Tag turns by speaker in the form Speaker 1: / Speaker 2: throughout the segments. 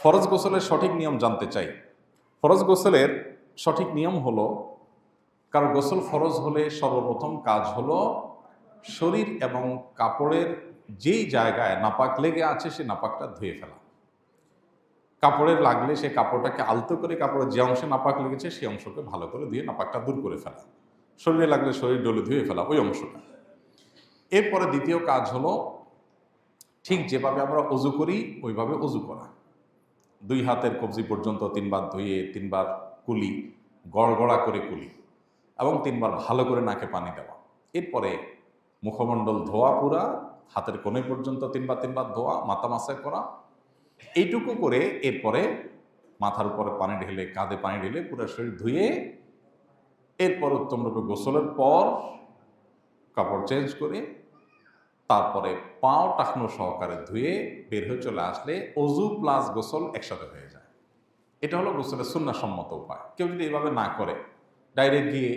Speaker 1: ফরজ গোসলের সঠিক নিয়ম জানতে চাই। ফরজ গোসলের সঠিক নিয়ম হলো, কারণ গোসল ফরজ হলে সর্বপ্রথম কাজ হলো শরীর এবং কাপড়ের যেই জায়গায় নাপাক লেগে আছে সে নাপাকটা ধুয়ে ফেলা। কাপড়ের লাগলে সে কাপড়টাকে আলতো করে কাপড়ের যে অংশে নাপাক লেগেছে সেই অংশকে ভালো করে ধুয়ে নাপাকটা দূর করে ফেলা। শরীরে লাগলে শরীর ডলে ধুয়ে ফেলা ওই অংশটা। এরপরে দ্বিতীয় কাজ হলো ঠিক যেভাবে আমরা অজু করি ওইভাবে অজু করা। 2 হাতের কবজি পর্যন্ত 3 বার ধুয়ে 3 বার কুলি, গড়গড়া করে কুলি, এবং 3 বার ভালো করে নাকে পানি দেওয়া। এরপরে মুখমণ্ডল ধোয়া পুরা, হাতের কোণে পর্যন্ত 3 বার ধোয়া, মাথা মাসাজ করা। এইটুকু করে এরপরে মাথার উপরে পানি ঢেলে, কাঁধে পানি ঢেলে পুরো শরীর ধুয়ে এরপর উত্তমরূপে গোসলের পর কাপড় চেঞ্জ করে তারপরে পাও টাকনো সহকারে ধুয়ে বের হয়ে চলে আসলে অজু প্লাস গোসল একসাথে হয়ে যায়। এটা হলো গোসলের সুন্নাহসম্মত উপায়। কেউ যদি এভাবে না করে, ডাইরেক্ট গিয়ে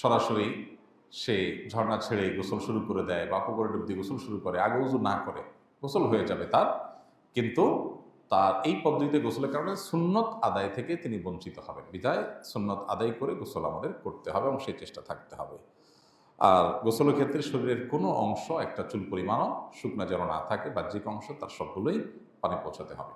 Speaker 1: সরাসরি সে ঝর্ণা ছেড়ে গোসল শুরু করে দেয় বা পুকুরে ডুব দিয়ে গোসল শুরু করে, আগে উজু না করে, গোসল হয়ে যাবে তার, কিন্তু তার এই পদ্ধতিতে গোসলের কারণে সুন্নত আদায় থেকে তিনি বঞ্চিত হবেন। বিধায় সুন্নত আদায় করে গোসল আমাদের করতে হবে এবং সেই চেষ্টা থাকতে হবে। আর গোসলের ক্ষেত্রে শরীরের কোনো অংশ একটা চুল পরিমাণও শুকনা যেন না থাকে, বাহ্যিক অংশ তার সবগুলোই পানি পৌঁছাতে হবে।